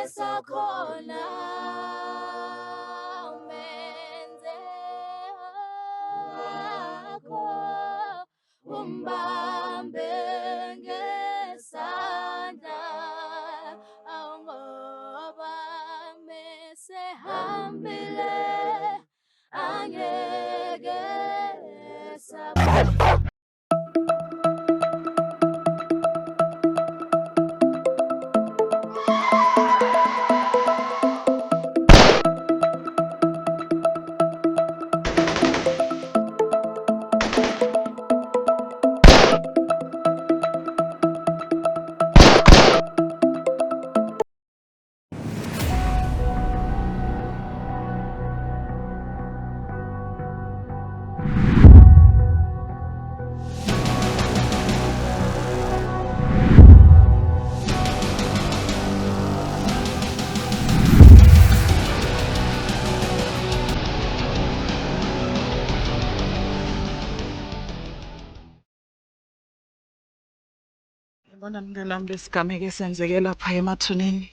esakhona umenze wakho umbambe ngesandla ngoba mesehambile angeke saba. Yabona mnganami lesigameko esenzeke lapha emathuneni.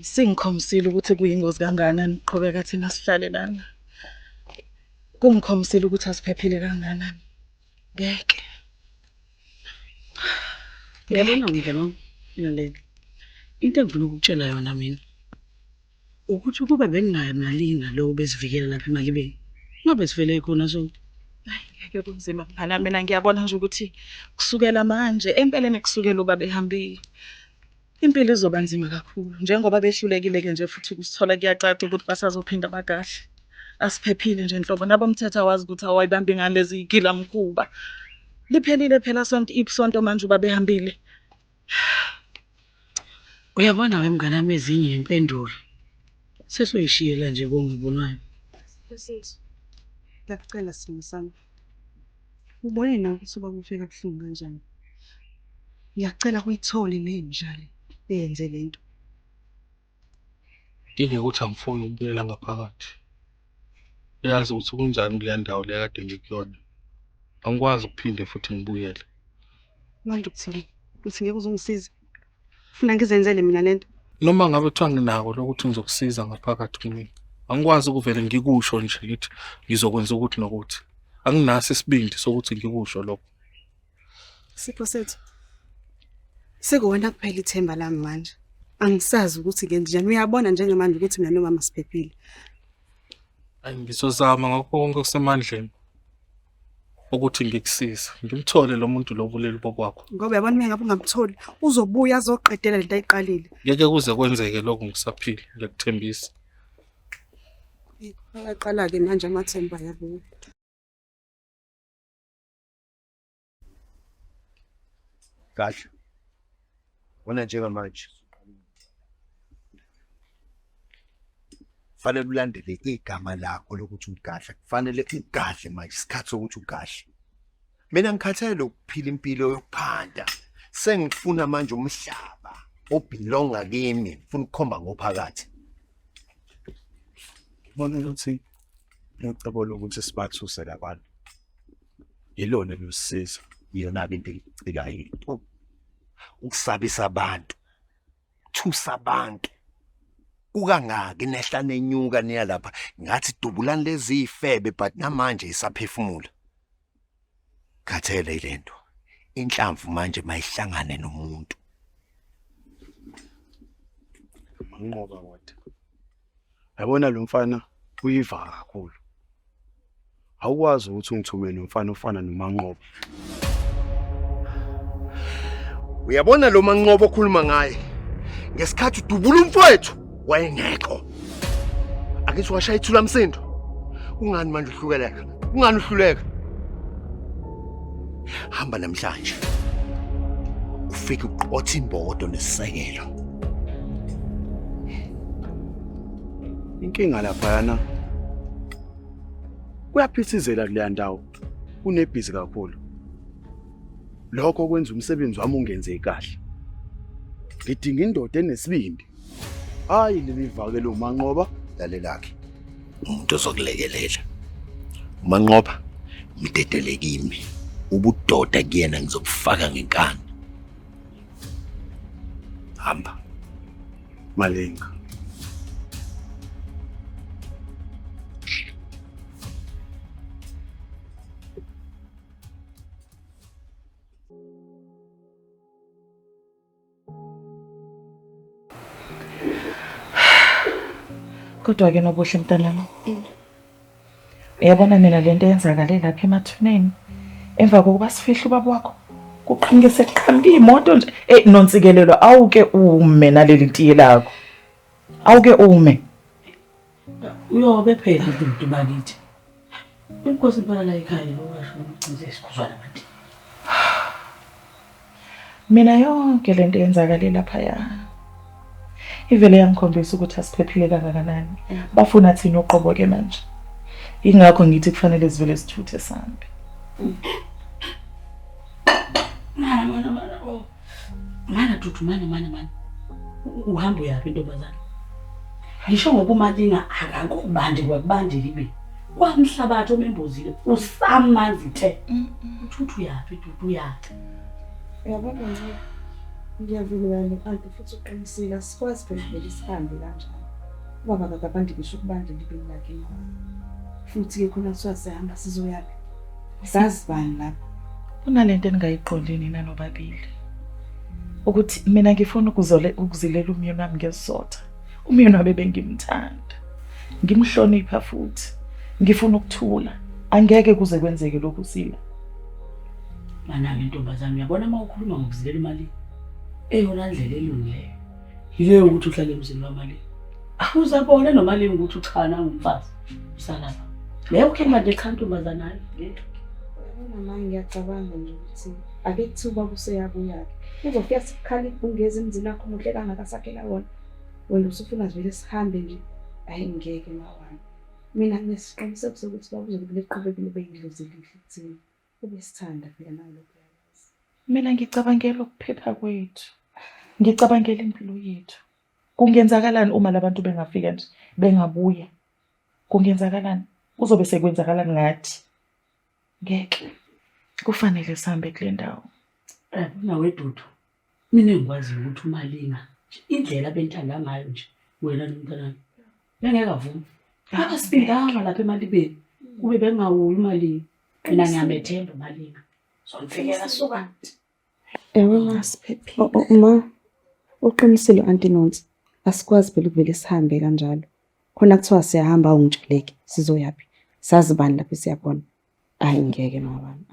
Singikhombisile ukuthi kuyingozi kangakanani ukuqhubeka thina sihlale lana. Kungikhombisile ukuthi asiphephile kangakanani. Ngeke. Uyabona ngidlelo naleli. Into engifuna ukukutshela yona mina ukuthi ukuba bengingayo nalinga lo besivikela lapha emalibeni. Ngabe sivele khona so. Ngeke kunzima phela mina ngiyabona nje ukuthi kusukela manje empeleni kusukela uba behambile. Impilo izoba nzima kakhulu njengoba behlulekile ke nje futhi kusithola kuyacaca ukuthi basazophinda bagahle. Asiphephile nje nhlobo nabomthetho awazi ukuthi awayibambi ngalezi igilamkhuba. Liphelile phela isonto manje uba behambile. Uyabona wemnganami ezinye impendulo. Sesoyishiyela nje bongibonayo. Sisi. Ngiyacela sami. Ubone nawe ukuthi uba ufika kuhlungu kanjani. Ngiyacela kuyithole le njalo eyenze lento. Ngike ukuthi angifuni ukubulela ngaphakathi. Uyazi ukuthi kunjani kule ndawo le kade ngikuyona. Angikwazi ukuphinde futhi ngibuyele. Manje ukuthini? Uthi ngeke uzongisiza? Ufuna ngizenzele mina lento? Noma ngabe kuthiwa nginako lokuthi ngizokusiza ngaphakathi kimi. Angikwazi ukuvele ngikusho nje ngithi ngizokwenza ukuthi nokuthi. Anginaso isibindi sokuthi ngikusho lokho. Sipho sethu. Sekuwena kuphela ithemba lami manje. Angisazi ukuthi ngenze njani. Uyabona njengamanje ukuthi mina nomama siphephile. Ngizozama ngakho konke okusemandleni ukuthi ngikusize. Ngimthole lo muntu lo buleli bokwakho. Ngoba uyabona mina ngabe ungamtholi uzobuya azoqedela lento ayiqalile. Ngeke kuze kwenzeke lokho ngisaphila ngiyakuthembisa. Ayaqala ke manje amathemba yabo. Kahle. Wona njengamanje. Fanele ulandele igama lakho lokuthi ugahle. Kufanele ugahle manje isikhathi sokuthi ugahle. Mina ngikhathele ukuphila impilo yokuphanda. Sengifuna manje umhlaba obelonga kimi. Ngifuna ukukhomba ngophakathi. Bona ukuthi ngicabanga ukuthi sibathuse labantu. Yilona lusisizo. Yona into icikayo. Ukusabisa abantu. Thusa abantu. Ukangaki nehla nenyuka niya lapha ngathi dubulani lezi ifebe but namanje isaphefumula. Khathele ilento. Inhlamvu manje mayihlangane nomuntu. Manqoba kodwa. Yabona lo mfana uyiva kakhulu. Awukwazi ukuthi ungithumele umfana ofana noManqoba. Uyabona lo Manqoba okhuluma ngaye. Ngesikhathi udubula umfowethu wayengekho. Akithi washaya ithula msindo. Ungani manje uhlukeleka? Ungani uhluleka? Hamba namhlanje. Ufike uqotha imbodo nesisekelo. Inkinga lapha yana. Kuyaphithizela kule ndawo. Kunebhizi kakhulu. lokho kwenza umsebenzi wami ungenzeki kahle. Ngidinga indoda enesibindi. Hayi leli vakele uManqoba lalelakhe umuntu ozokulekelela uManqoba mdedele kimi ubudoda kuyena ngizobufaka ngenkani hamba Malenga. Kodwa-ke Nobuhle mntanami. Uyabona mina lento eyenzakale lapha emathuneni emva kokuba sifihla ubaba wakho kuqhamuke sekuqhamuke imoto nje nonsikelelo awuke ume naleli tiye lakho. Awuke ume. Uyobe phela umuntu bakithi. Inkosi impela la ekhaya lokasho umcinze isikuzwana manje. Mina yonke lento eyenzakale lapha ivele yangikhombisa ukuthi asiphephile kangakanani. Bafuna thina uqoboke manje. Ingakho ngithi kufanele sivele sithuthe sambe. Mana dudu mana. Uhamba uyapi ntombazana? Ngisho ngoba uMalinga akakubandi kwakubandi libe. Kwamhlabathi omembozile usamanzi the. Uthuthu uyapi dudu uyapi? Uyabona nje ngiyavumelana kanti futhi uqinisile sikwazi phela isihambe kanjani. Ubaba kakabandi ngisho ukubandi libe lakhe imali. Futhi ke khona sihamba sizoyapi. Sazi bani lapha? Kunalento engayiqondi nina nobabili. Ukuthi mina ngifuna ukuzilela umyeni wami ngesizotha. Umyeni wabe bengimthanda. Ngimhlonipha futhi. Ngifuna ukuthula. Angeke kuze kwenzeke lokhu sila. Mana ntombazana uyabona uma ukhuluma ngokuzilela imali eyona ndlela elungileyo. Yileyo ukuthi uhlale emzini wamali. Awuzabona nomali ukuthi uchana ngumfazi. Usalapha. Leyo ke manje cha ntombazana hayi ngento. Mama ngiyacabanga nje ukuthi ake kuthiwa kuseyabuya ke. Uzofika sikhala ibhungezi emzini wakho muhle kangakasakhela wona. Wena usufuna vele sihambe nje. Hayi ngeke mawami. Mina nginesiqiniseko sokuthi babuzokuthi liqhubekile beyidluzile kuthini. Ubesithanda phela nalokho yazi. Mina ngicabangela ukuphepha kwethu. Ngicabangela impilo yethu. Kungenzakalani uma labantu bengafika nje bengabuya? Kungenzakalani? Kuzobe sekwenzakalani ngathi? Ngeke. Kufanele sihambe kule ndawo. Nawe dudu. Mina ngikwazi ukuthi uMalinga indlela bentanda ngayo nje wena nomntanami. Bengekavumi. Abasibindanga lapha emalibeni. Kube bengawuyi imali. Mina ngiyamethemba Malinga. Sonfikela suka. Masiphephile. Uma uqinisile anti Nonsi asikwazi phela ukuvele sihambe kanjalo. Khona kuthiwa siyahamba ungitsheleke sizoyapi. Sazi bani lapha siyabona. Hayi ngeke mawami.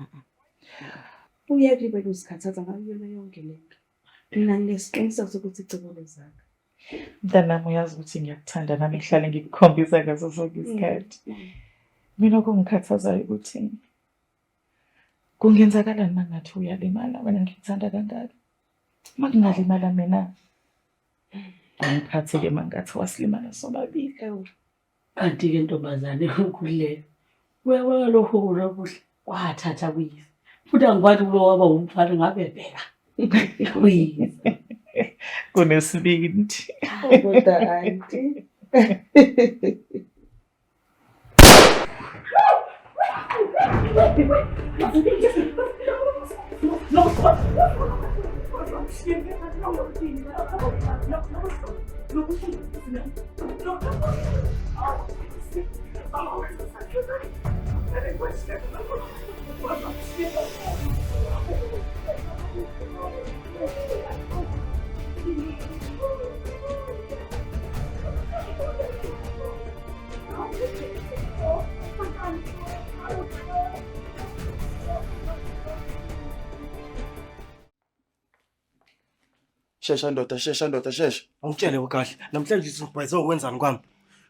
Uyeke phela usikhathaza ngayona yonke lento. Mina nginesiqiniseko sokuthi icebo zakhe. Mntanami uyazi ukuthi ngiyakuthanda nami ngihlale ngikukhombisa ngaso sonke isikhathi. Mina kungikhathazayo ukuthi kungenzakalani mangathi uyalimala wena ngikuthanda kangaka. Makungalimala mina ngiphatheke mangathi wasilimala sobabili. Kanti ke ntombazane ukule. Wewe lokho kuhle wathatha kuyise. Futhi angikwazi ukulo waba umfana ngabe bheka. Kuyise. Kunesibindi. Kodwa anti. Shesha ndoda, shesha. Awutshele kahle. Namhlanje sizobhayisa ukwenzani kwami?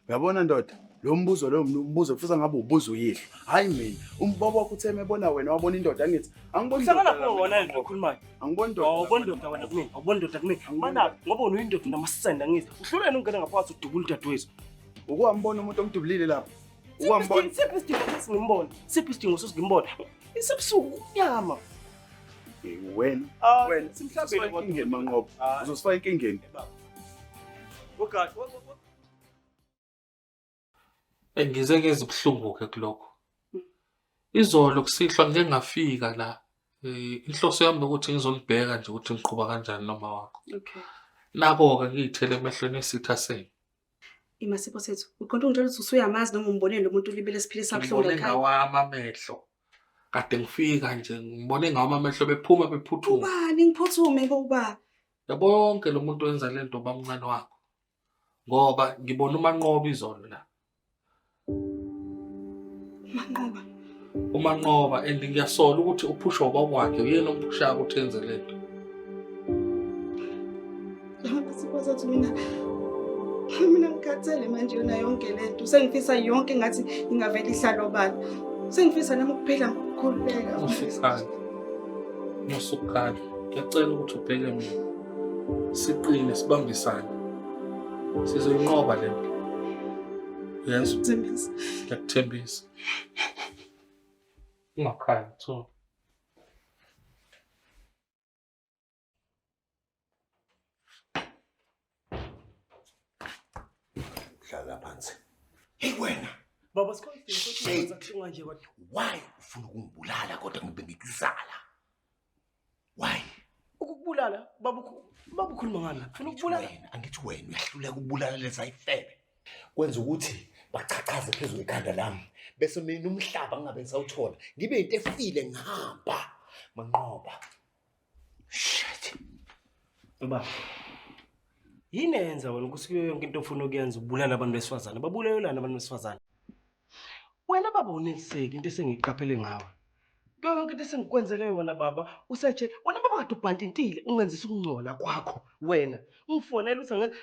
Uyabona ndoda, lo mbuzo ufisa ngabe ubuza uyihlo. Hayi mina, umbaba wakho utheme ebona wena wabona indoda ngithi. Angiboni Uhlangana pho wona ngokhulumayo. Angiboni ndoda. Awuboni ndoda wena kumina. Awuboni ndoda kumina. Mana ngoba unuyindoda namasenda ngithi. Uhlulene ungena ngaphakathi udubula udadewethu. Ukuhambona umuntu omdubulile lapha. Ukuhambona. Siphi isidingo sesimbona? Siphi isidingo sesimbona? Isebusuku unyama. Wena simhlabele uzosifaka enkingeni manqobo. Uzosifaka enkingeni. Ogada. Ngize ngeze ubuhlungu-ke kulokho. Izolo kusihlwa ngike ngafika la. Inhloso yami ukuthi ngizolibheka nje ukuthi ngiqhuba kanjani noma wakho. Okay. Nako-ke ngiyithele emehlweni esitha senu. Imasipho sethu, uqonda ungitshela ukuthi usuyamazi noma umbonile lo muntu ulibele siphile sabuhlungu Ngibone ekhaya. ngawami amehlo. Kade ngifika nje ngibone ngawami amehlo bephuma bephuthuma. Ubani ngiphuthume ngoba? Yabonke lo muntu wenza lento bamncane wakho. Ngoba ngibona uManqoba izolo la. Manqoba. uManqoba and ngiyasola ukuthi uphusha ubaba wakhe uyena omphushayo ukuthi enze lento. Imasipho sethu mina ngikhathele manje yona yonke lento. Sengifisa yonke ngathi ingavela ihlalo obala. Sengifisa nami ukuphela ngokukhululeka. Musukali. Ngiyacela ukuthi ubheke mina. Siqine sibambisane. Sizoyinqoba lento. Yes. Thembisa. Ngiyakuthembisa. Ungakhali Thuma. Hlala phansi. Hey wena, Baba sikhonfile ukuthi wenza kuhlunga nje kodwa. why ufuna ukungibulala kodwa ngibe ngikuzala? Why? Ukubulala baba ukhuluma ngani? Ufuna ukubulala? Wena, angithi wena uyahluleka ukubulala leza ifebe. Kwenza ukuthi bachaqhaze phezulu ekhanda lami. Bese mina umhlaba ngingabe ngisawuthola. Ngibe into efile ngihamba. Manqoba. Shit. Baba. Yini yenza wena ukuthi kuyo yonke into ofuna ukuyenza ubulala abantu besifazane? Babulelana abantu besifazane. Wena baba uneliseki into esengiqaphele ngawe. Kuyo yonke into esengikwenzele yona baba, useche wena baba kade ubhantintile ungenzisa ukungcola kwakho wena. Ngifonela uthi ngathi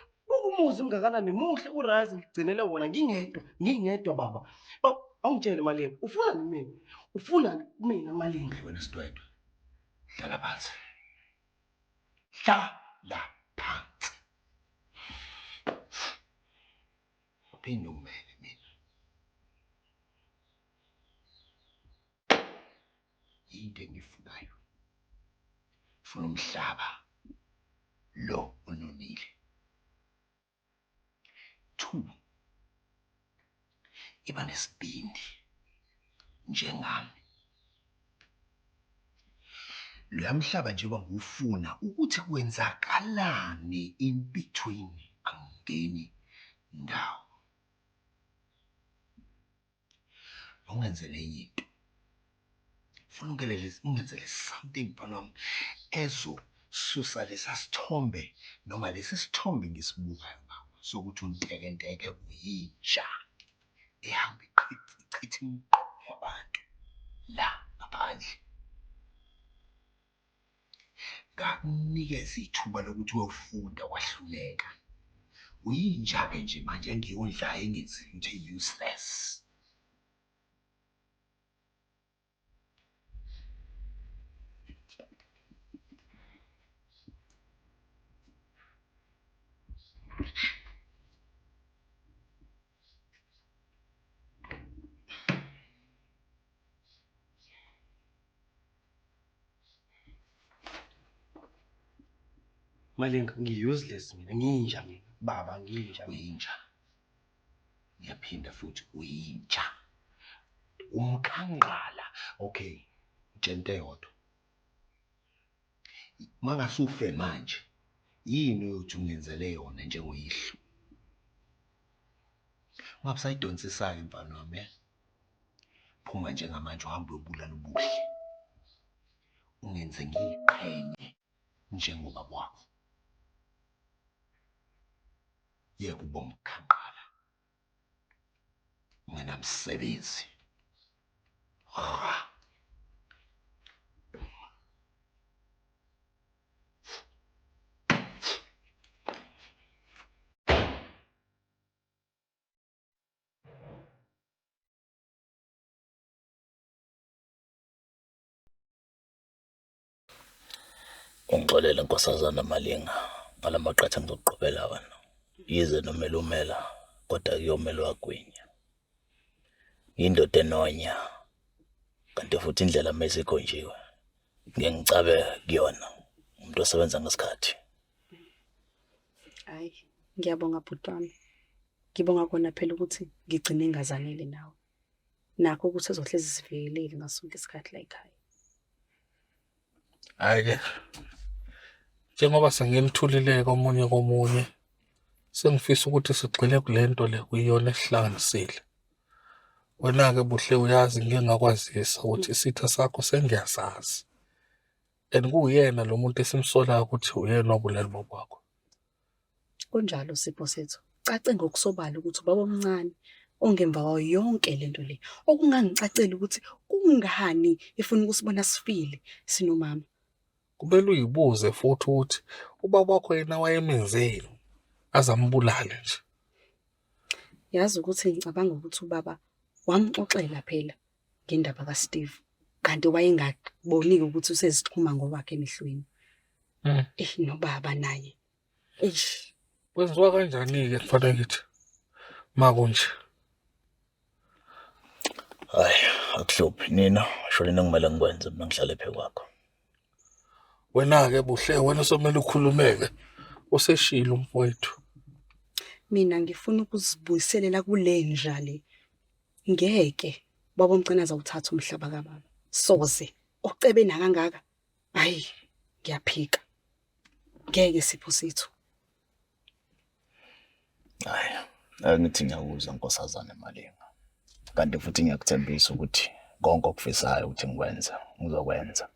umuzi ungakanani muhle urazi ngigcinele wona ngingedwa baba. Baba awungitshele Malinga, ufuna mina? Ufuna mina Malinga? Wena sidwedwe. Hlala phansi. Hlala phansi. Phindumele mina. Into engifunayo. Ufuna umhlaba lo unonile. 2. Iba nesibindi njengami. Lo mhlaba nje bangufuna ukuthi kwenzakalani in between angeni ndawo. Ungenzele into. Ufuna ungenzele something phanami ezo susa lesasithombe noma lesisithombe ngisibukayo ngawo sokuthi untekenteke uyintsha ehamba ichitha abantu la ngaphandle. Ngakunikeza ithuba lokuthi uyofunda kwahluleka. Uyinja-ke nje manje engiyondla engenzi into useless. Malinga ngi-useless mina, nginja mina. Baba nginja. Uyinja. Ngiyaphinda futhi uyinja. Umkhanqala. Okay. Utshente yodwa. Mangasufe manje. Yini uyothi ungenzele yona njengoyihlo? Ungabusayidonsisayo mfana wami. Phuma njengamanje uhambe uyobulala ubuhle. Ungenze ngiqhenye njengobaba wakho. Yebo bomkhanqala. Ungenamsebenzi. Ungixolele nkosazana Malinga ngalamaqatha ngizoqhubela wena. Yize nomela umela kodwa kuyomela wagwinya. Indoda enonya kanti futhi indlela mesikho njiwe ngeke ngicabe kuyona umuntu osebenza ngesikhathi. Hayi, ngiyabonga bhuti wami. Ngibonga kona phela ukuthi ngigcine ngazanele nawe. Nakho ukuthi ezohlezi sivikelile ngaso sonke isikhathi la ekhaya. Hhayi-ke, njengoba sengimthulile komunye, sengifisa ukuthi sigxile kule nto le kuyiyona esihlanganisile. Wena-ke Buhle uyazi ngike ngakwazisa ukuthi isitha sakho sengiyasazi. And kuyena lo muntu esimsolayo ukuthi uyena wabulala ubaba wakho. Kunjalo Sipho sethu. Cace ngokusobala ukuthi ubaba omncane ongemva kwayo yonke lento le. Okungangicacela ukuthi kungani efuna ukusibona sifile sinomama. Kumele uyibuze futhi ukuthi ubaba wakho yena wayemenzeni azambulale nje. Yazi ukuthi ngicabanga ukuthi ubaba wamxoxela phela ngendaba kaSteve. Kanti wayengaboniki ukuthi usezixhuma ngowakhe emehlweni. Nobaba naye. Kwenziwa kanjani-ke kufanele ngithi makunje? Hayi, akuhluphi nina, sho lena kumele ngikwenze mina ngihlale phe kwakho. Wena-ke Buhle, wena somele ukhulumeke. Useshilo umfowethu. Mina ngifuna ukuzibuyiselela kule nja le. Ngeke baba omncane uzawuthatha umhlaba kababa. Soze ocebe nakangaka. Hayi, ngiyaphika. Ngeke Sipho sethu. Hayi, ngithi ngiyawuza Nkosazana Malinga. Kanti futhi ngiyakuthembisa ukuthi konke okufisayo ukuthi ngikwenze ngizokwenza.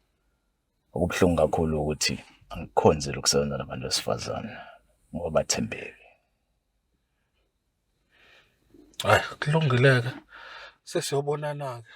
Okubuhlungu kakhulu ukuthi angikhonzile ukusebenza nabantu besifazane ngoba bathembeke. Hayi, kulungile-ke. Sesiyobonana-ke.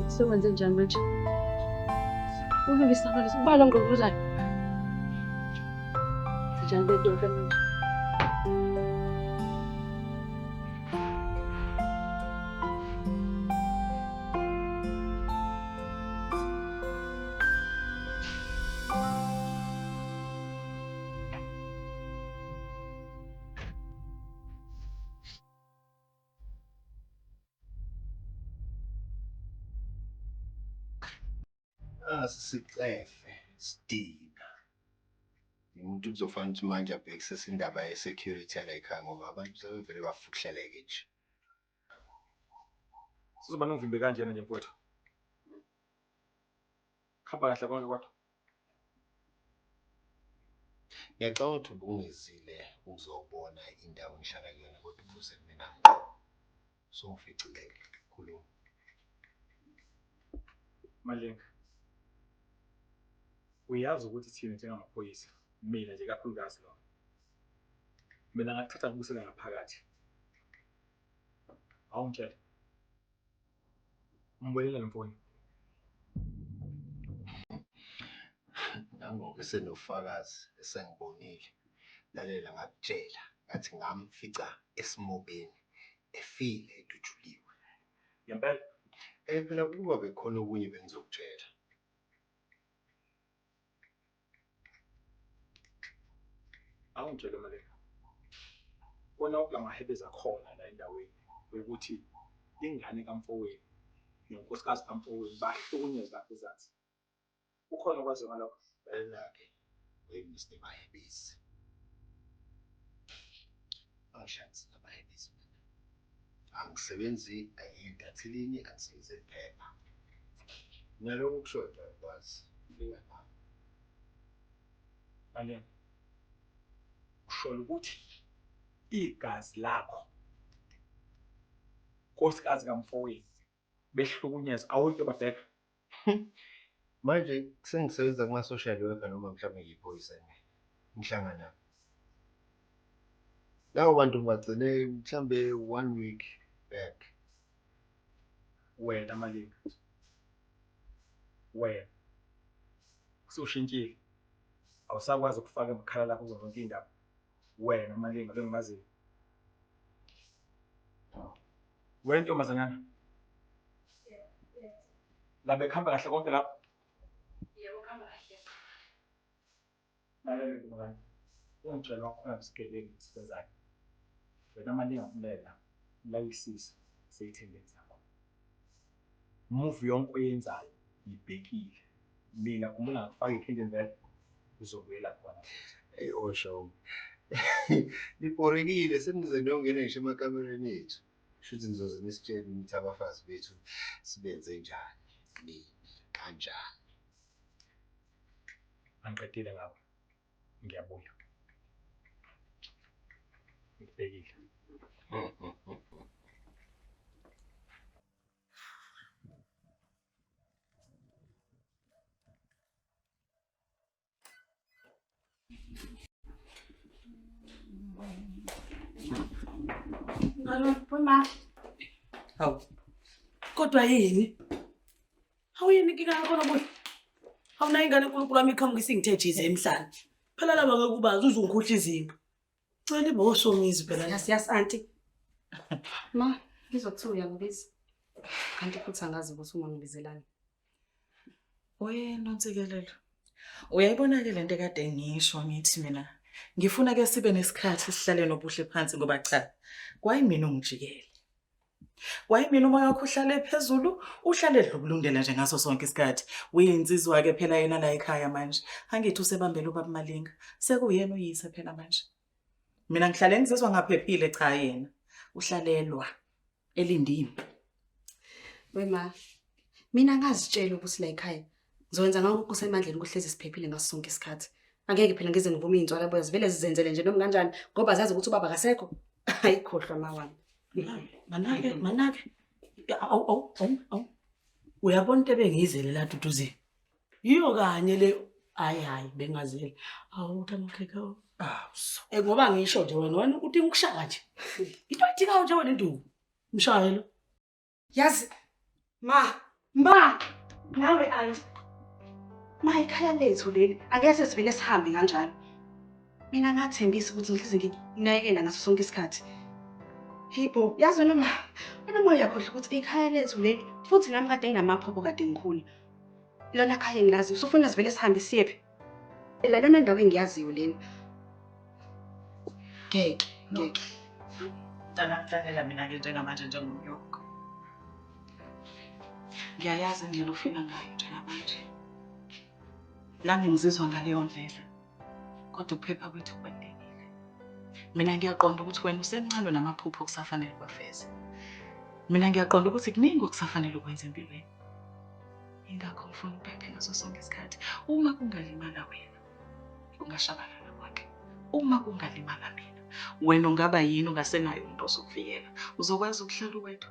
Sekwenze njani manje? Ulungisa manje ubala ngokuzana. Njani bedonke manje? Asisicefe sidina. Umuntu kuzofanele ukuthi manje abhekisise indaba ye-security yala ekhaya ngoba abantu sebevele bafuhleleke nje. Sizoba novimbe kanjena nje mfowethu. Khamba kahle konke kodwa. Ngiyacabanga ukuthi ubungizile uzobona indawo engihlala kuyona kodwa ubuze mina. So ngificileke khuluma. Malinga. Uyazi ukuthi thina njengamaphoyisa, mina nje kakhulukazi lo. Mina ngakuthatha ngibusela ngaphakathi. Awungitshela. Ngibonela lo mfowethu. Nangoku senofakazi esengibonile. Lalela ngakutshela ngathi ngamfica esimobeni efile edujuliwe. Ngempela. Phela kuba bekhona okunye bengizokutshela. Awungitshele Malika. Kona okulamahebeza khona la endaweni ukuthi ingane kamfowethu nonkosikazi kamfowethu bahlukunyezwa ezazi. Ukhona okwazi ngalokho? Belake weMr Mahebisi. Ashansi Mahebisi. Angisebenzi entathilinye angisebenzi phepha. Nalokho kushoda kwazi. Malika. Kusho ukuthi igazi lakho nkosikazi kamfowethu behlukunyezwa awukho babheka. Manje sengisebenza kuma-social worker noma mhlawumbe ngiyiphoyisa ngihlangana. Labo bantu bagcine mhlambe 1 week back. Wena Malika. Wena. Kusushintshile. Awusakwazi ukufaka emakhala lakho kuzo zonke indaba. Wena Malika bengimaziyo. Wena ntombazanyana. Labe khamba kahle konke lapho. Yebo, khamba kahle. Lalela ntombazanyana. Ungitshela wakhona isigebengu sisezayo. Wena Malika kumela layisisa seyithendenza yakho. Move yonke oyenzayo ibhekile. Mina uma ungafaka ikhindi vele uzobuyela khona. Hey Osho. Niporekile senize niyongena ngisho emakamereni ethu. Shuthi nizoze nisitshele ukuthi abafazi bethu sibenze njani. Ni kanjani. Angiqedile ngabo. Ngiyabuya. Ngibhekile. Phuma. Hawu. Kodwa yini? Awuyini inkinga yakho nobuhle? Awunayo ingane uNkulunkulu wami iqhamuka isingithethize emhlanje. Phela laba ngeke ubazi uzungikhuhla izinga. Cela iboso ngizi phela. Yas auntie. Ma, ngizokuthiwa uyangibiza. Kanti futhi angazi ukuthi uma ngibizelani. Wena Nontsikelelo. Uyayibona ke lento ekade ngisho ngithi mina ngifuna ke sibe nesikhathi sihlale nobuhle phansi ngoba cha kwayi mina ungijikele. Kwayi mina umoya wakho uhlale phezulu uhlale edlubulundela nje ngaso sonke isikhathi. Uyinsizwa ke phela yena la ekhaya manje. Angithi usebambela ubaba Malinga. Sekuyena uyise phela manje. Mina ngihlale ngizizwa ngaphephile cha yena. Uhlalelwa elindini. Wema, mina ngazitshela ukuthi la ekhaya ngizokwenza ngakho kusemandleni ukuhlezi siphephile ngaso sonke isikhathi. Angeke phela ngize ngivume inzwala boya zivele zizenzele nje noma kanjani ngoba zazi ukuthi ubaba akasekho. Ayikhohlwa mawami. Manake. Awu. Uyabona into ebengiyizele la Duduzi. Yiyo kanye le hayi bengazeli. Awuthi amakhekhe. Ngoba ngisho nje wena udinga ukushaya nje. Into ayithikayo nje wena induku. Mshayelo. Yazi ma, nawe anti. Ma ikhaya lethu leli angeke sivele sihambe kanjalo. Mina ngathembisa ukuthi ngihleze nginakekela ngaso sonke isikhathi. Hibo, yazi noma moya yakhohle ukuthi ikhaya lethu leli futhi nami kade nginamaphupho kade ngikhulu. Lona khaya ngilazi usufuna sivele sihambe siyephi? La lona ndawo engiyaziyo lena. Ngeke. Ngiyalalela mina ke njengamanje njengomyoko. Ngiyayazi indlela ofuna ngayo njengamanje. Nami ngizizwa ngaleyo ndlela. Kodwa ukuphepha kwethu kubalulekile. Mina ngiyaqonda ukuthi wena usemncane namaphupho okusafanele kwafeze. Mina ngiyaqonda ukuthi kuningi okusafanele ukwenza empilweni. Ingakho ngifuna ukuphepha ngaso sonke isikhathi. Uma kungalimala wena, ungashabalala kwakhe. Uma kungalimala mina, wena ungaba yini ungasenayo umuntu ozokuvikela? Uzokwazi ukuhlala wedwa?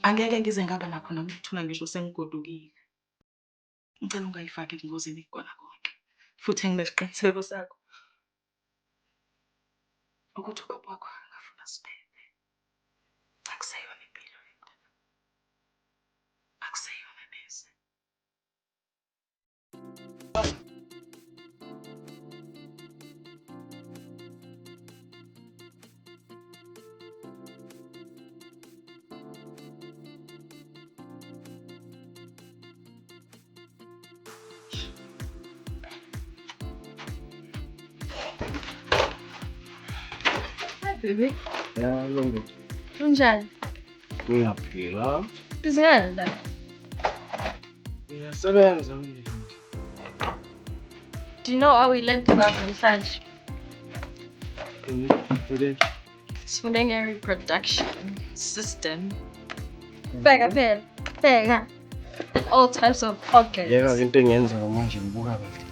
Angeke ngize ngaba nakho noma ukuthula ngisho sengigodukile. Ngicela ungayifaki engozini kona konke. Futhi nginesiqiniseko sakho ukuthi ubaba wakho angafuna siphephe. Akuseyona impilo lento. Akuseyona neze. Baby, Ya, longe. unjani? Ngiyaphila. Bizingani la? Ngiyasebenza nje. Do you know how we learned about namhlanje? Sifunde nge-reproduction system. Bheka phela, bheka. All types of organs. Yeka into engiyenza manje ngibuka kahle.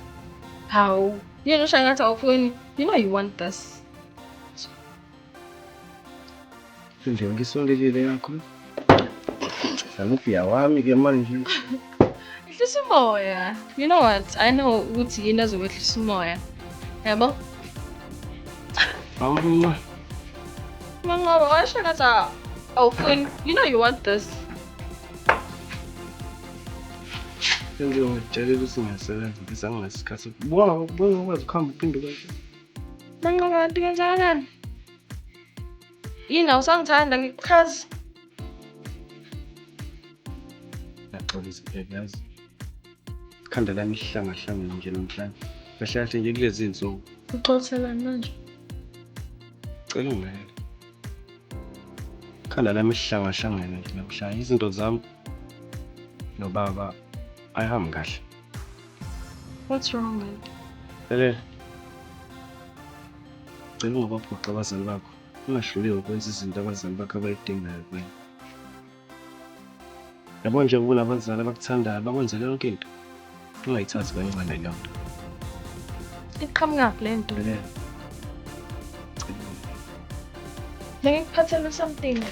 How? Yena usho ngathi awufuni. You know you want this. Nje ngisondelile yakho. Sanupia wami ke manje. Ehlisa umoya. You know what? I know ukuthi yini azokwehlisa umoya. Yabo? Mama, Mangoba washo ngathi awufuni. You know you want this. senze ngitshela ukuthi ngiyasebenza ngisanginesikhathi. Buka ukwazi ukuhamba uphinde kwasho. Mangoba kanti kanjani? Yini awusangithanda ngikuchaza? Yaxolisa yazi. Ikhanda lami lihlanga nje namhlanje. Kahle kahle nje kulezi insuku. Uxolelani manje? Cela ungimele. Ikhanda lami lihlanga nje namhlanje. Izinto zami nobaba ayihambi kahle. What's wrong, man? Lele. Cela ungabaphoqa abazali bakho. Ungahluleki ukwenza izinto abazali bakho abayidingayo kuwena. Yabo nje ukuna abazali abakuthandayo bakwenzele yonke into. Ungayithathi kancane leyo nto. Iqhamuka le nto. Lele. Ngikuphathele something.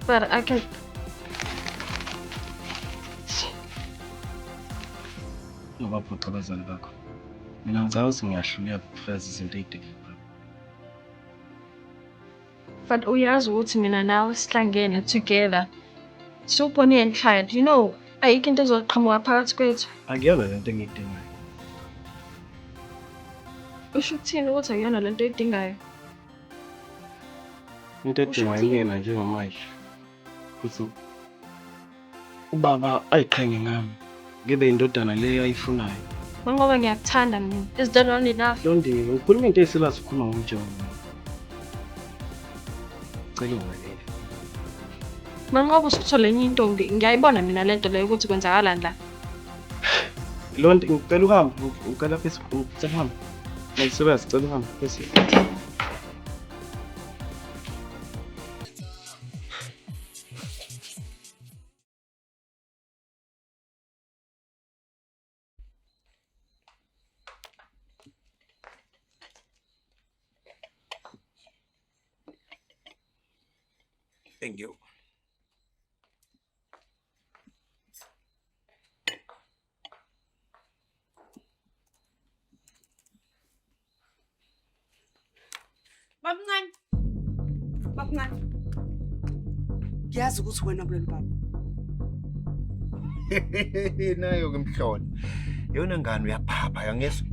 But I can. Ungabaphoqa abazali bakho. Mina ngizazi ngiyahluleka ukufeza izinto ey'dingekayo. But uyazi ukuthi mina nawe sihlangene together. Sibone enhlaya. You know, ayikho into ezoqhamuka phakathi kwethu. Akuyona lento engiyidingayo. Usho ukuthini ukuthi akuyona lento oyidingayo? Into edingwa yimina njengamanje. Futhi ubaba ayiqhenge ngami. Ngibe indodana leyo ayifunayo. Mangoba ngiyakuthanda mina. Is that not enough? Londini, ukhuluma into esilazi ukhuluma ngomjongo. Cela ungalele. Mangoba usithole enye intombi, ngiyayibona mina lento leyo ukuthi kwenzakalani la. Londi, ngicela uhambe, ngicela phezulu, ngicela uhambe. Ngisebenza, ngicela uhambe phezulu. Thank you. Babungani. Babungani. Ngiyazi ukuthi wena bulelo baba. Nayo ke mhlolo. Yona ngane uyaphapha yangizwa.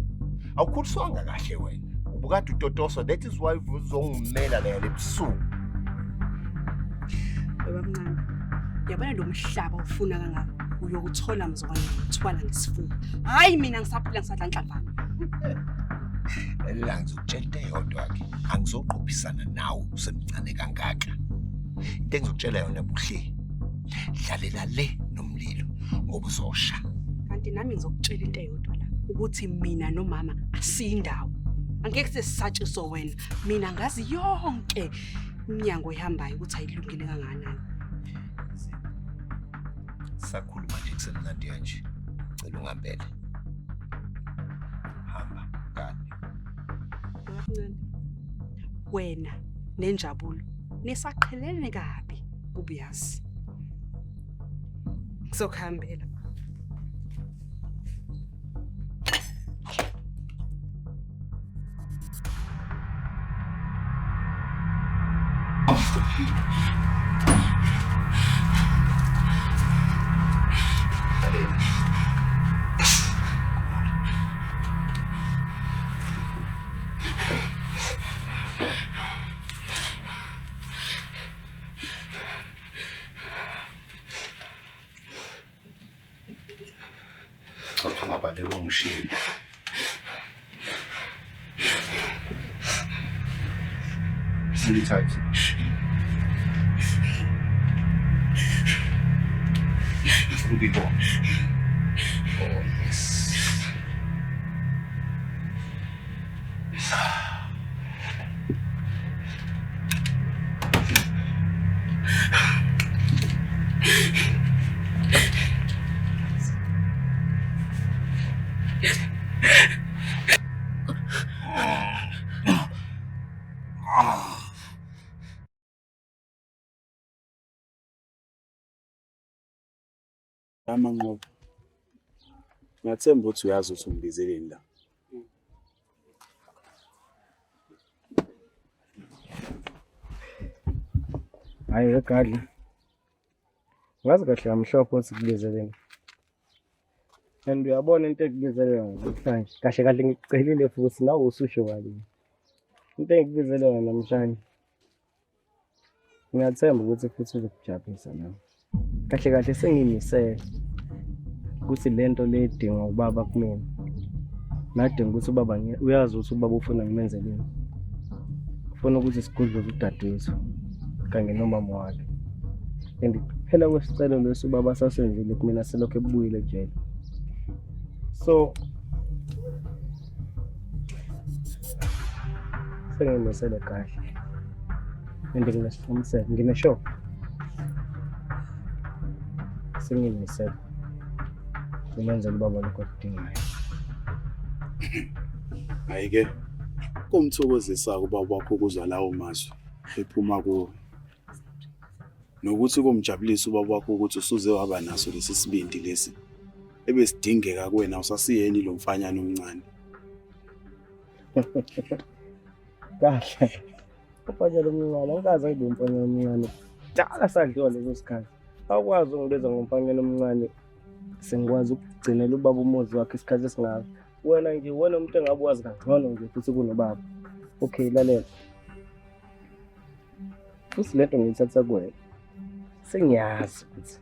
Awukhuliswanga kahle wena. Ubukade utotoso, that is why uzongimela la ebusuku. Babungani. Yabona lo mhlaba ufuna kangaka uyokuthola mzokwane uthwala ngesifuba. Hayi mina ngisaphila ngisadla nhlamvana. La ngizokutshela yodwa ke. Angizoqophisana nawe usemncane kangaka. Into engizokutshela yona buhle. Dlalela le nomlilo ngoba uzosha. Kanti nami ngizokutshela into eyodwa la ukuthi mina nomama asiyindawo. Angeke sesisatshiso wena. Mina ngazi yonke iminyango ehambayo ukuthi ayilungile kangakanani. Sakhuluma nje kusemnandi kanje. Cela ungambele. Hamba kani. Wena nenjabulo nesaqhelene kabi ubuyazi. Ngizokuhambela. Ngaphandle komshini. Anytime. Will be born. Oh, yes. Amanqoba. Ngiyathemba ukuthi uyazi ukuthi ungibizeleni la. Hayi egadla. Ngazi kahle amhlophe ukuthi kubizeleni. And uyabona into ekubizelena namhlanje. Kahle kahle ngicelile futhi nawe ususho kalini. Into engikubizelena namhlanje. Ngiyathemba ukuthi futhi uzokujabulisa nawe. Kahle kahle sengimisele ukuthi lento le idinga ubaba kumina. Nadinga ukuthi ubaba uyazi ukuthi ubaba ufuna ngimenzeleni. Ufuna ukuthi sigudluze udadewethu kanye nomama wakhe. And phela kwesicelo leso ubaba sasenzile kumina selokho ebuyile ejele. So sengimisele kahle. And nginesifunisele ngineshow. Sengimisele ngimenzela ubaba lokho akudingayo. Hayi-ke kumthokozisa ubaba wakho ukuzwa lawo mazwi ephuma kuwe. Nokuthi kumjabulisa ubaba wakho ukuthi usuze waba naso lesi sibindi lesi ebesidingeka kuwena usasiyeni lo mfanyana omncane. Kahle. Umfanyana omncane angazi ngibe umfanyana omncane. Dala sadliwa leso sikhathi. Awukwazi ungibeza ngomfanyana omncane. Sengikwazi ukugcinela ubaba umuzi wakhe isikhathi esingaka. Wena nje wena umuntu engabe wazi kangcono nje futhi kunobaba. Okay, lalela. Futhi lento ngiyithatha kuwena. Sengiyazi ukuthi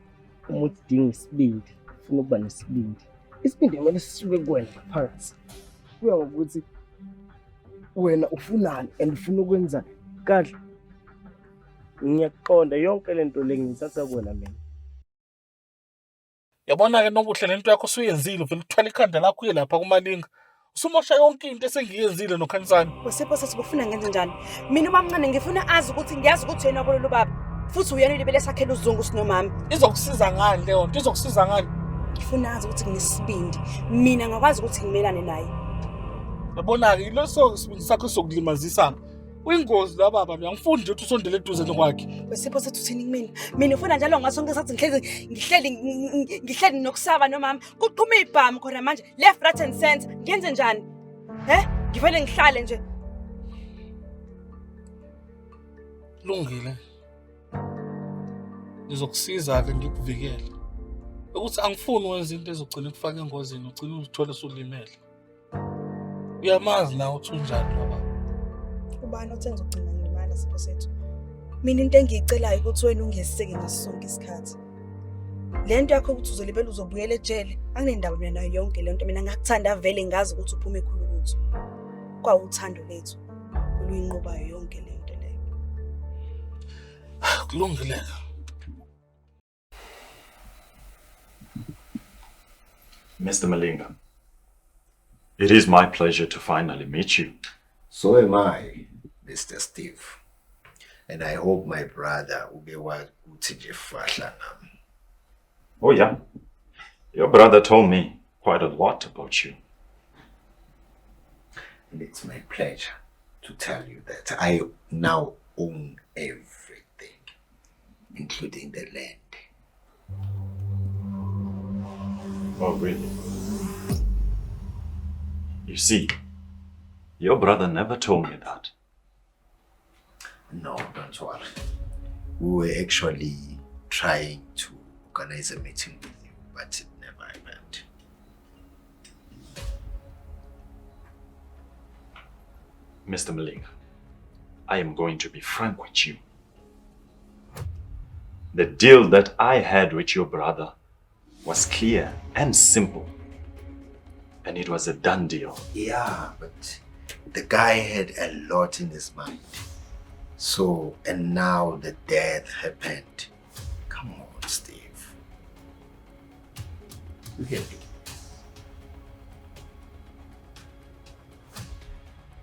umuntu udinga isibindi, ufuna ukuba nesibindi. Isibindi kumele sisuke kuwena phakathi. Kuya ngokuthi wena ufunani and ufuna ukwenza kahle. Ngiyaqonda yonke lento le ngiyithatha kuwena mina. Yabona ke Nobuhle lento yakho usuyenzile vele uthwala ikhanda lakho uye lapha kuMalinga. Usumosha yonke into esengiyenzile noKhanisani. Wesipho sathi ufuna ngenze njani? Mina umamncane ngifuna azi ukuthi ngiyazi ukuthi yena obolelo baba. Futhi uyena libele sakhela uzungu sinomama. Izokusiza ngani leyo nto? Izokusiza ngani? Ngifuna azi ukuthi nginesibindi. Mina ngakwazi ukuthi ngimelane naye. Yabona ke iloso sibindi sakho sokulimazisa. Uyingozi la baba, ngiyangifuni nje ukuthi usondele eduze nokwakhe. Wesipho sathi uthini kumina? Mina ufuna njalo ngasonke sathi ngihleli nokusaba nomama. Kuqhuma ibhamu khona manje left right and center. Ngenze njani? Ngivele ngihlale nje. Lungile. Ngizokusiza ke ngikuvikele. Ukuthi angifuni wenza into ezogcina ukufaka engozini ugcina uzithola usulimele. Uyamazi nawe uthi unjani baba. Ubani othenza ugcina ngilimala sipho sethu. Mina into engiyicelayo ukuthi wena ungeseke ngasonke isikhathi. Lento yakho ukuthi uzolibela uzobuyela ejele. Anginendaba mina nayo yonke lento mina ngakuthanda vele ngazi ukuthi uphume ekhulu ukuthi. Kwawuthando lethu. Oluyinqobayo yonke lento leyo. Kulungile. Mr. Malinga, it is my pleasure to finally meet you. So am I, Mr. Steve. And I hope my brother will be what Oh yeah, your brother told me quite a lot about you. And it's my pleasure to tell you that I now own everything, including the land. Oh really? You see, your brother never told me that. No, don't worry. We were actually trying to organize a meeting with you, but it never happened. Mr. Malinga, I am going to be frank with you. The deal that I had with your brother was clear and simple. And it was a done deal. Yeah, but the guy had a lot in his mind. So, and now the death happened. Come on, Steve. You can do it.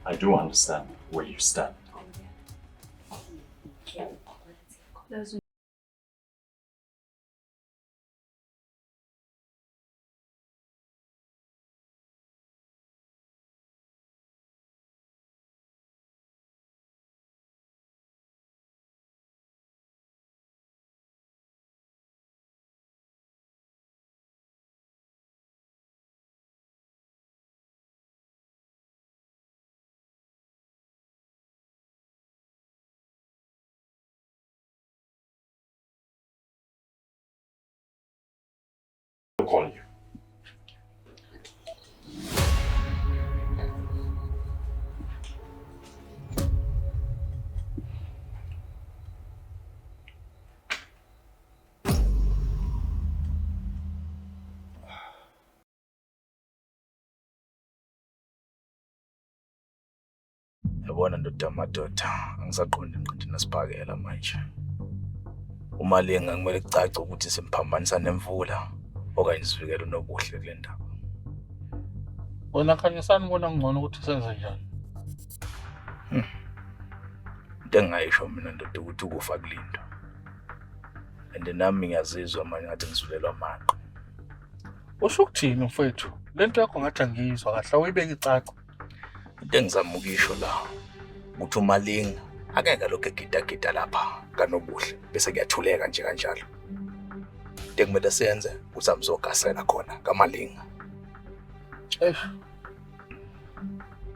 I do understand where you stand. I'll call you. Yabona ndoda madoda, angisaqondi ngiqinti nasiphakela manje. Umalinga kumele kucace ukuthi simphambanisa nemvula okanye sivikele unobuhle kule ndaba. Wena khanyisani ubona ngcono ukuthi senze njani? Into engayisho mina ndoda ukuthi ukufa kulindo. And nami ngiyazizwa manje ngathi ngizulelwa amaqha. Usho ukuthini mfethu? Lento yakho ngathi angiyizwa kahle, awuyibeka icaca. Into engizama ukisho la ukuthi umalinga akeke lokho egida lapha kanobuhle bese kuyathuleka nje kanjalo. Into ekumele senze ukuthi amzogasela khona kamalinga.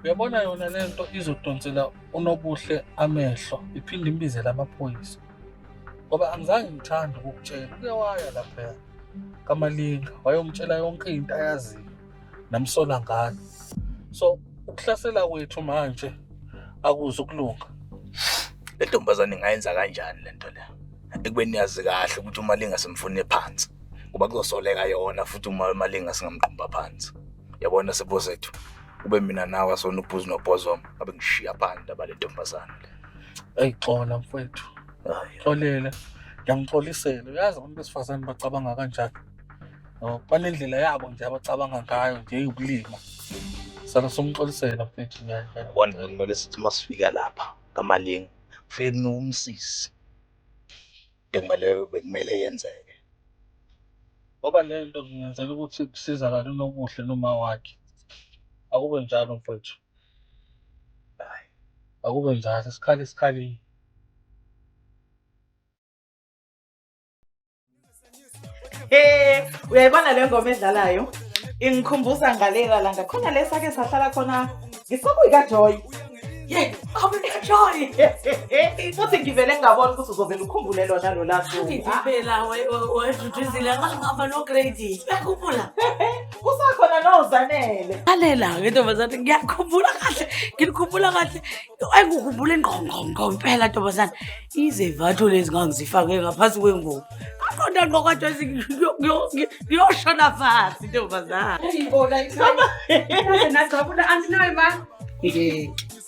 Uyabona yona lento izodonsela unobuhle amehlo iphinde imbizele amaphoyisa. Ngoba angizange ngithande ukukutshela uyawaya lapha kamalinga wayomtshela yonke into ayaziyo namsola ngayo. So ukuhlasela kwethu manje akuzukulunga. Le ntombazane ingayenza kanjani lento le? Ekubeni yazi kahle ukuthi umalinga simfune phansi. Kuba kuzosoleka yona futhi umalinga singamqhumba phansi. Yabona sipho sethu. Kube mina nawe asona ubhuzi nobhozo abe ngishiya phansi abale ntombazane. Ayixola mfethu. Xolela. Ngiyangixolisela. Uyazi abantu besifazane bacabanga kanjani? Banendlela yabo nje abacabanga ngayo nje eyukulima. Sana somxolisela mfethu nje. Wona kumele sithi masifika lapha kamalinga ufike nomsisi. Bekumele yenzeke. Ngoba lento ngiyenzela ukuthi kusizakala unobuhle noma wakhe. Akube njalo mfethu. Hayi. Akube njalo isikhali. Uyayibona le ngoma edlalayo? Ingikhumbuza ngalela la ngakhona lesake sahlala khona ngisokuyika Joy. Yey, awubona Joy. Futhi ngivele ngabona ukuthi uzovela ukhumbule lona lo lapho. Phela weduduzile ngahamba no grade. Uyakhumbula? Kusakhona noZanele. Lalela ke ntombazane ngiyakhumbula kahle. Ngikhumbula kahle. Ayingukhumbula ingqongqo impela ntombazane. Izevatho lezi ngangizifake ngaphansi kwengubo. Qonda ngokwathu ngiyoshona phansi ntombazane. Ayibona ikhaya. Yaze nacabula andinayo ma.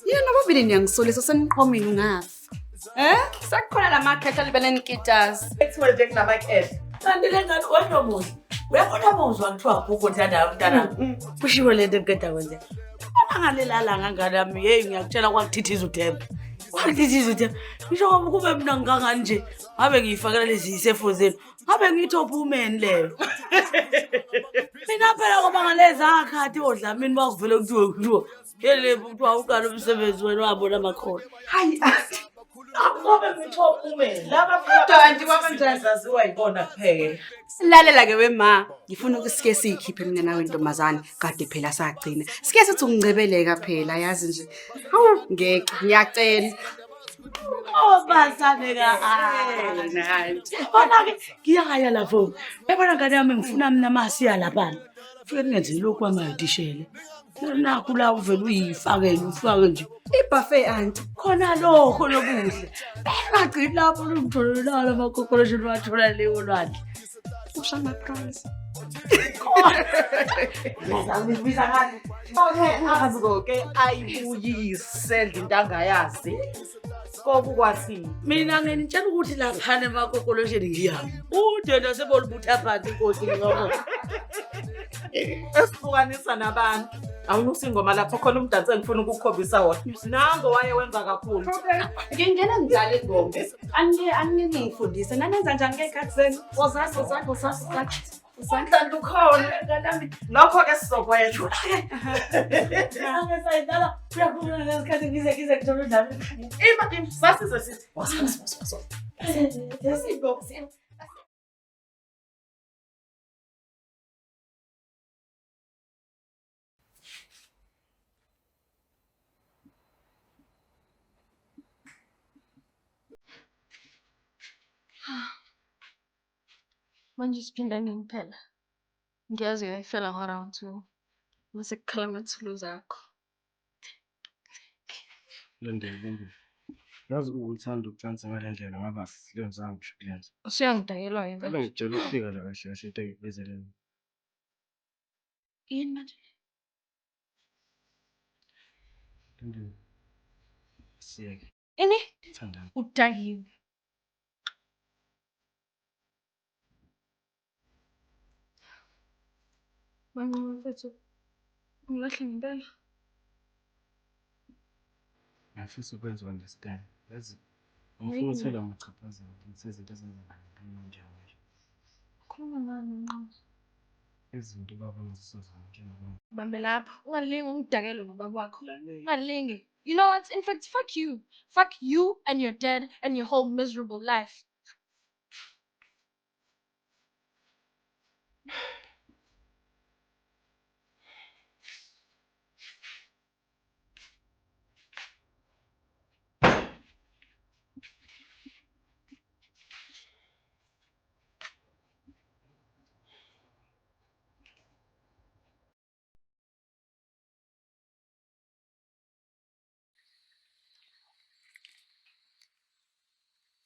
Yena babili niyangisolisa seniqhomini ungafa. Sakukhona la makhetha libeleni kitas. Ekuthiwa nje kunamakhetha. Kanti lengane wenomuzi. Uyabona muzwa kuthiwa kuko nthanda mntana. Kushiwo lento ekeda kwenze. Angalelala ngangami hey ngiyakutshela kwakuthithiza uThemba. Kwakuthithiza uThemba. Ngisho ngoba kube mina ngangani nje. Ngabe ngiyifakela lezi isefozeni. Ngabe ngitop woman leyo. Mina phela ngoba ngaleza akhathi odlamini bakuvele kuthiwa yele kuthiwa uqala umsebenzi wena wabona amakhono. Hayi athi. Ngoba ngitop woman. Laba futhi anti kwabanjani zaziwa yibona kuphela. Lalela ke wema, ngifuna ukusike sikhiphe mina nawe ntombazane kade phela sagcina. Sike sithi ungicebeleka phela yazi nje. Hawu ngiyacela. Basane ka nanti. Bona ke ngiyaya lapho. Uyabona ngane yami ngifuna mina masiya lapha. Fike ningenze lokhu kwamayidishele. Nakho la uvela uyifakele ufake nje. Ibuffet auntie. Khona lokho lobuhle. Engagcini lapho umtholelala amakhokolation wathola leyo lwandle. Usha my prize. Ngizambiza ngani? Okay, akazi konke ayibuyise into angayazi. Kobe ukwathini? Mina nginitshela ukuthi laphana emakokolojeni ngiyami. Udenda sebolubutha phansi inkosi ngoba. Esihlukanisa nabantu. Awunusi ingoma lapho khona umdansi engifuna ukukhombisa wona. Nango wayewenza kakhulu. Ngingena ngidlala ingoma. Angingifundise nanenza njani ngekhathi zenu? Ozazi. Usandla ukhona ngalami. Nokho ke sizokwetshwa. Angesayidala uyakhuluma ngesikhathi ngize ngithola indaba. Ima sasize sithi. Wasa. Yasingo. Manje siphinda ngiphela. Ngiyazi uyayifela ngo-round 2. Mase kukhala amathuluzi zakho. Lendele. Yazi ukuthanda ukucansa ngale ndlela ngaba siyenzanga ngisho kulenza. Usuyangidayelwa yini? Phela ngijela ukufika la kahle kahle into engibezeleni. Yini manje? Lendele. Siyeke. Ini? Thandana. Udayiwe. Manqoba mfethu. Ngilahle ngempela. Ngifisa ukwenza understand. Yazi ngifuna ukuthela amachaphazelo ukuthi izinto ezenzakala njani. Khuluma ngani Nqoba? Izinto baba ngizisozana njengoba. Bambe lapha. Ungalingi ungidakele ngobaba wakho. Ungalingi. You know what? In fact, fuck you. Fuck you and your dad and your whole miserable life.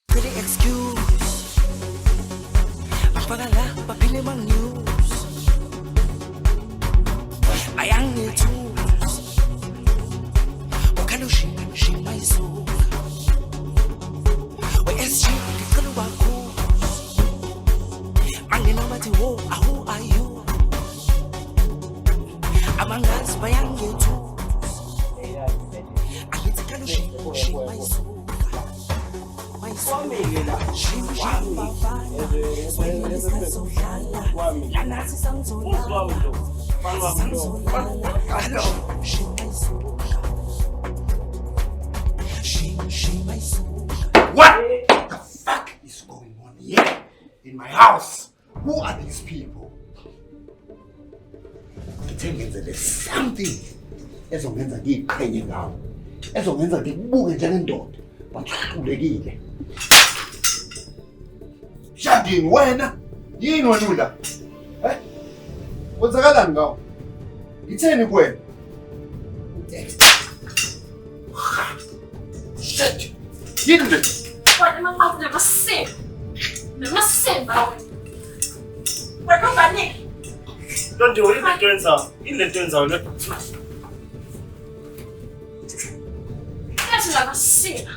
Pretty excuse. Apagala, papile mang news. Ayang ni tools. Wakalushi, she my soul. SG, dikalu wako. Mangina mati wo, who are you? Amangas bayang ni tools. Ayitikalushi, she my soul. What the fuck is going on here in my house? Who are these people? There's something ezongenza ngiqhenye ngawo. Ezongenza ngikubuke njengendoda. Bahlulekile. Shadini wena yini wena ula? Kwenzakalani ngawo? Ngitheni kuwena? Shit. Yini nje? Wena Manqoba namasimba. Namasimba wena. Wena ubaniki. Don't worry, the turns out. In the turns out. Yathi namasimba.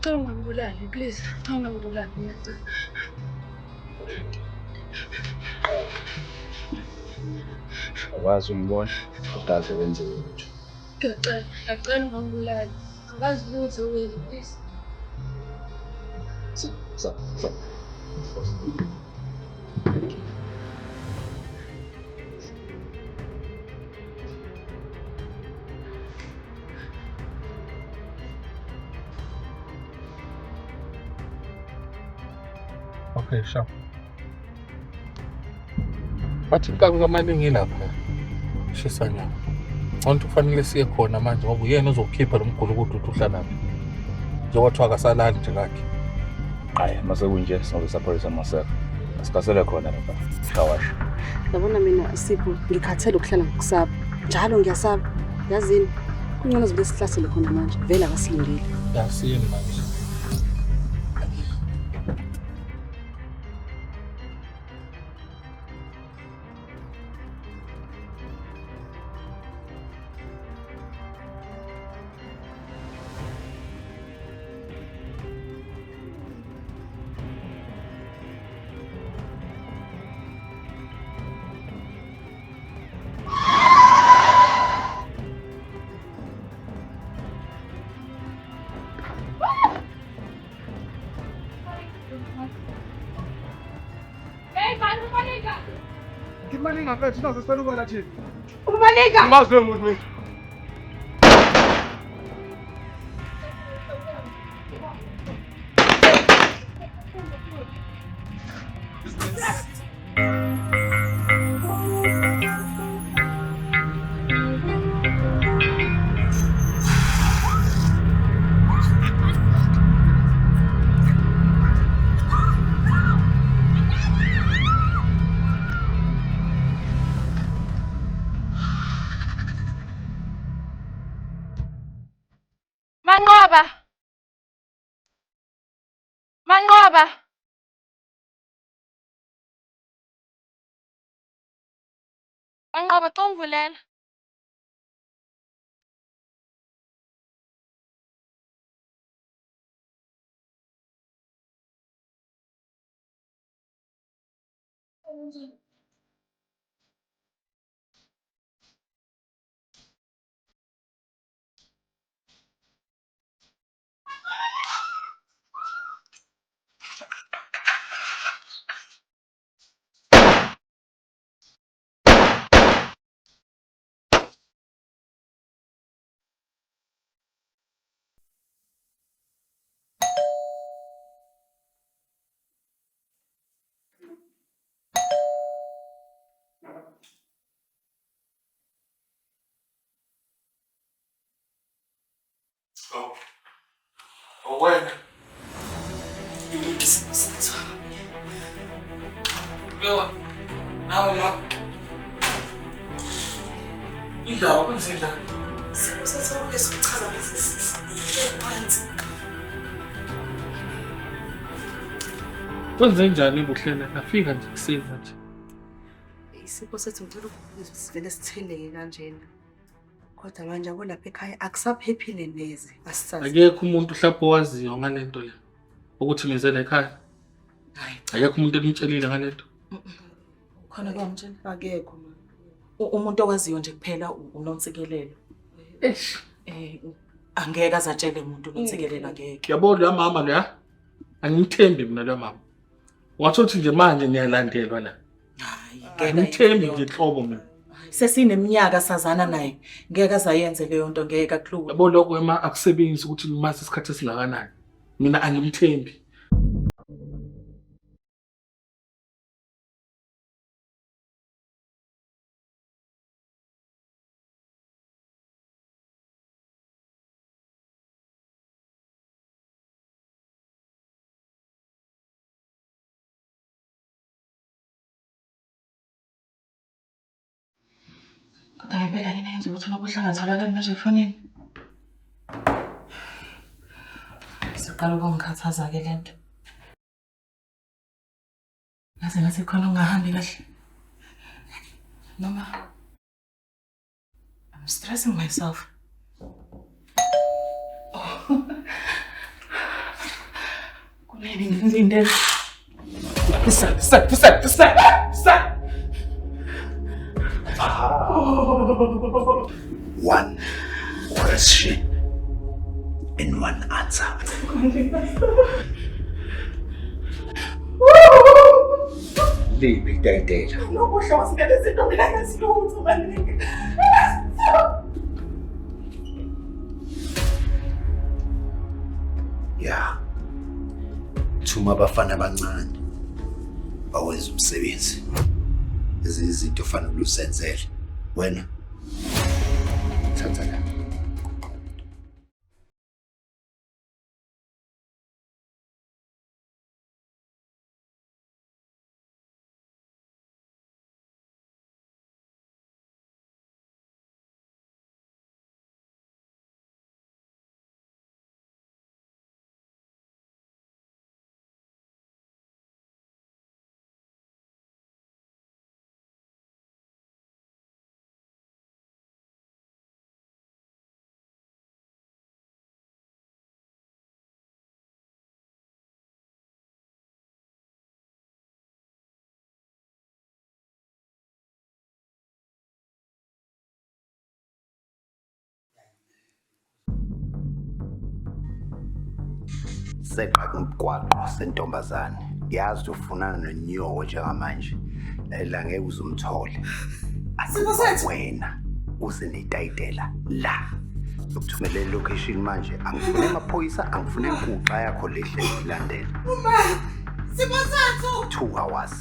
Ungangibulali, please. Ungangibulali. Akwazi ungibona udaze wenze lutho. Ngiyacela ungangibulali. Angazi lutho wena, please. So. Okay, sure. Bathi kaMalinga lapha. Shisanya. Abantu kufanele siye khona manje ngoba uyena ozokhipha lo mgulu ukuthi uhlalaphi. Njengoba akasalali nje kakhe. Hayi, mase kunje sizosapholisa masela. Asikasele khona lapha. Shawasha. Yabona mina Sipho ngikhathele ukuhlala ngokusaba. Njalo ngiyasaba. Yazini kungcono zibe sihlasele khona manje. Vele akasilindile. Yasini manje. Malinga mfethu sizosela ukona thina. Umalinga. Ngazwe umuntu mina. Manqoba. Manqoba xongulela. Oh. Wena. Yo. Nawe la. Indawo kwenzela. Sithatha ukuchaza phansi. Kwenze njani ubuhlele? Nafika nje kuseni manje. Isipho sethu ngicela ukuzwe sivele sitheleke kanjena. Kodwa manje yabo lapha ekhaya akusaphephile neze. Asisazi. Akekho umuntu mhlawumbe owaziyo ngalento le. Ukuthi ngizele ekhaya. Hayi. Akekho umuntu emtshelile ngalento. Khona kwamtshela. Akekho mama. Umuntu owaziyo nje kuphela uNontsikelelo. Angeke azatshele umuntu uNontsikelelo angeke. Yabona la mama la. Angimthembi mina la mama. Wathothi nje manje niyalandelwa la. Hayi, ngithembi nje hlobo mina. Sesineminyaka sazana naye. Ngeke azayenze leyo nto ngeke akuhlule. Yabo lokho ema akusebenzi ukuthi limazi isikhathi esingakanani. Mina angimthembi. Kodwa ngempela yini yenza ukuthi nobuhlangana kanjani manje efonini? Siqala ukungikhathaza ke lento. Ngathi khona ungahambi kahle. Noma I'm stressing myself. Kunini ngilindele. Pisa. One question and one answer. Liphi itayitela? Nokuhle wasikele izinto mina ngesilutho baleke. Ya. Thuma abafana abancane bawenza umsebenzi. Ezinye izinto fanele usenzele. Wena thatha la. Seqa kumgwaqo sentombazane. Yazi ufunana nonyoko njengamanje. La ngeke uzumthole. Asibosethu Wena usenetayitela la. Ukuthumela location manje angifune amaphoyisa angifune inkuxa yakho lehle ilandela. Uma Sibosethu 2 hours.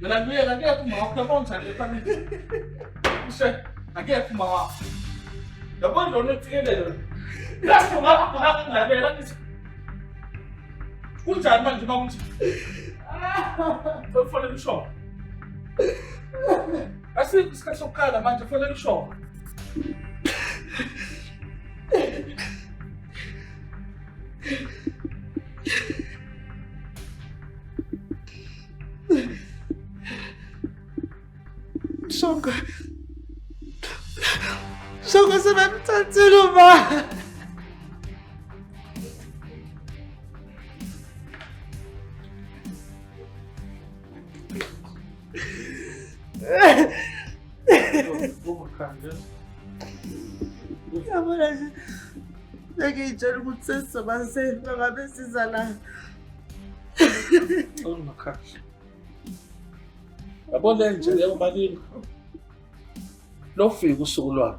Mina ngiyeka ngeke uma wakho nje fanele. Ushe ngeke uma wakho. Yabona lo nothikelelo. Lapho ngakungabela ngithi. Kunjani manje mawuthi? Kufanele usho. Asikho isikhathi sokukhala manje kufanele usho. Shonga sebemthathile uma. Yabona nje. Ngiyitshela ukuthi sesizobasela ngabe siza la. Ongakhahle. Yabona nje leyo Malinga. Lofika usuku lwami.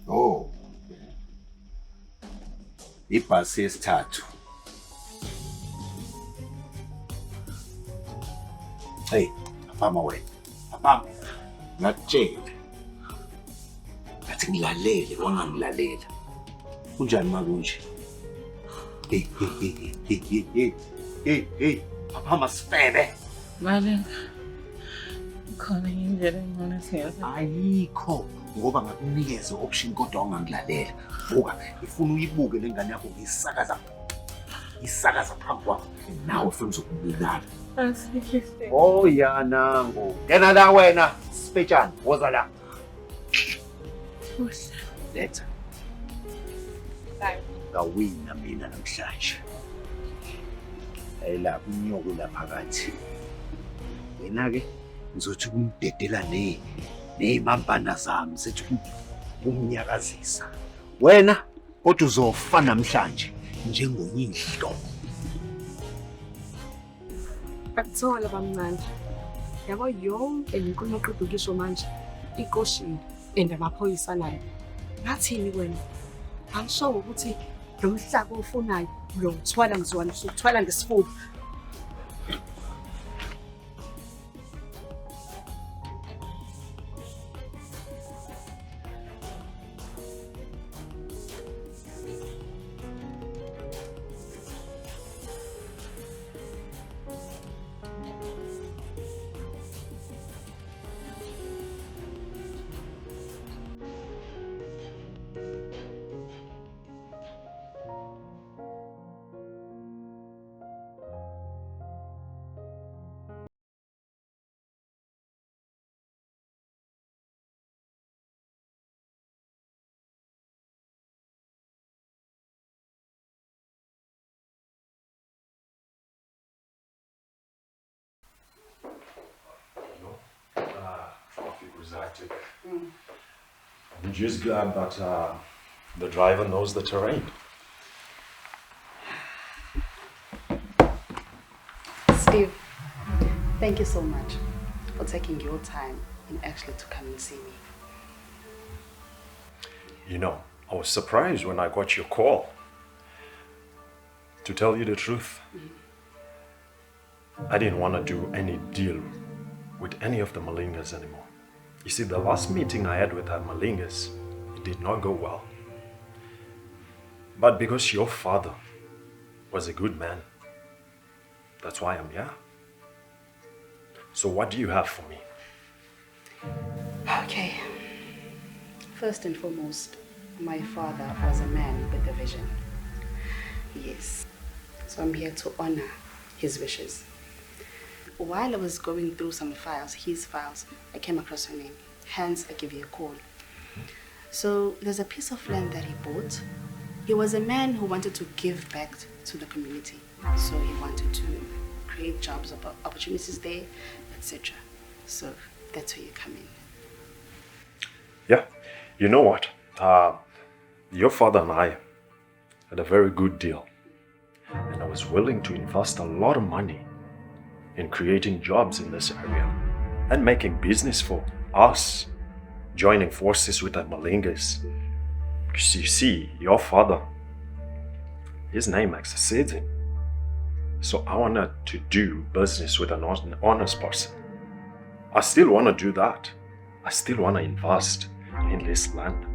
Oh. Ibhasi yesithathu. Hey, afama wena. Afama. Ngakutshela. Ngathi ngilalele wangangilalela. Kunjani makunje? Hey, afama sifebe. Malinga. Khona indlela engcono siyazi. Ayikho. Ngoba ngakunikeza option kodwa ungangilalela. Buka, ifuna uyibuke lengane yakho ngisakaza. Isakaza phambi kwakho. Nawe ufuna ukubulala. Asihle. Oh ya nangu. Ngena la wena, sipetshana, woza la. Kuhle. Letha. Ngawina mina namhlanje. Ayila kunyoko laphakathi. Wena ke ngizothi kumdedela nezimampana zami sethi kumnyakazisa. Wena kodwa uzofa namhlanje njengonyihlo. Akuthola bamncane. Yabo yonke lenkulumo oqeda ukisho manje iqoshile amaphoyisa nayo. Ngathini wena? Angisho ukuthi lo mhlaba ofunayo lo uthwala ngizwana usuthwala ngesifuba. Exactly. I'm just glad that the driver knows the terrain. Steve, thank you so much for taking your time and actually to come and see me. You know, I was surprised when I got your call. To tell you the truth, I didn't want to do any deal with any of the Malingas anymore. You see, the last meeting I had with the Malingas, it did not go well. But because your father was a good man, that's why I'm here. So what do you have for me? Okay. First and foremost, my father was a man with a vision. Yes. So I'm here to honor his wishes. While I was going through some files, his files, I came across your name. Hence, I give you a call. So there's a piece of land that he bought. He was a man who wanted to give back to the community. So he wanted to create jobs, opportunities there, etc. So that's where you come in. Yeah, you know what? Your father and I had a very good deal. And I was willing to invest a lot of money in creating jobs in this area and making business for us, joining forces with the Malingas. Because you see, your father, his name succeeds him. So I wanted to do business with an honest person. I still want to do that. I still want to invest in this land.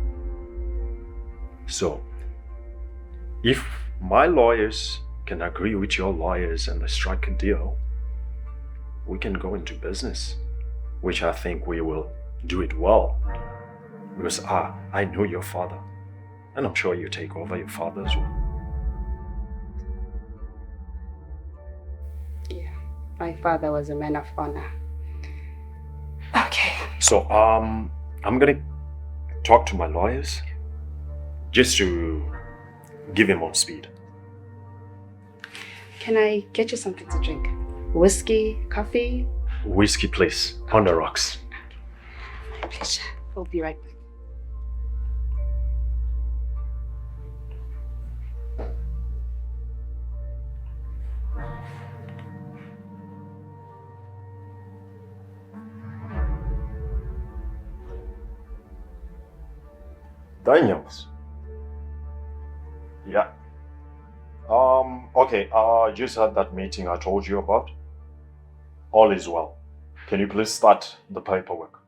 So, if my lawyers can agree with your lawyers and strike a deal, we can go into business, which I think we will do it well. Because I know your father, and I'm sure you take over your father as well. Yeah, my father was a man of honor. Okay. So, I'm gonna talk to my lawyers just to give him on speed. Can I get you something to drink? Whiskey, coffee? Whiskey, please, on the rocks. My pleasure. We'll be right back. Daniels. Yeah. Okay, I just had that meeting I told you about. All is well. Can you please start the paperwork?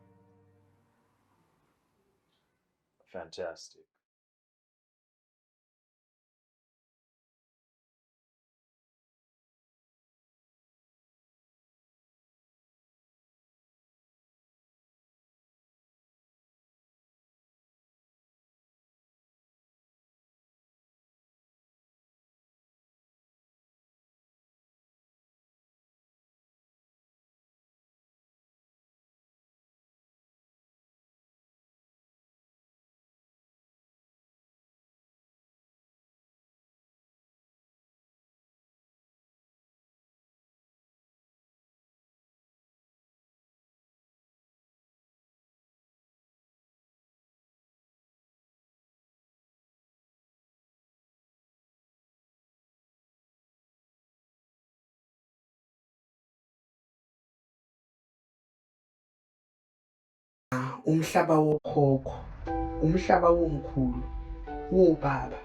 Fantastic. Umhlaba wokhokho, umhlaba womkhulu, wobaba,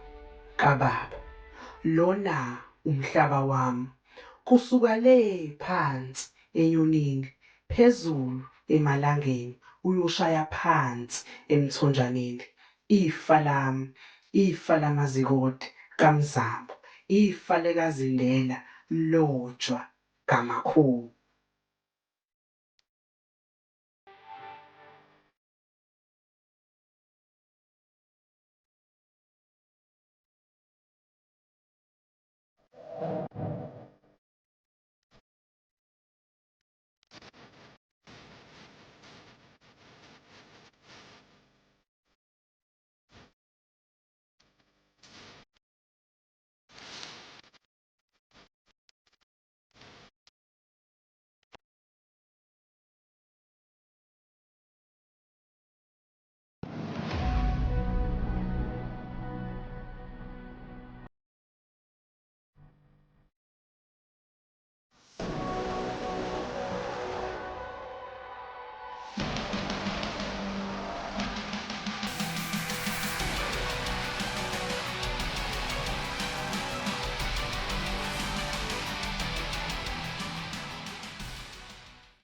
kababa. Lona umhlaba wami. Kusuka le phansi enyonini, phezulu emalangeni, uyoshaya phansi emthonjaneni. Ifa lami, ifa lamazikode kaMzambo, ifa lekaZindela lojwa kamakhulu.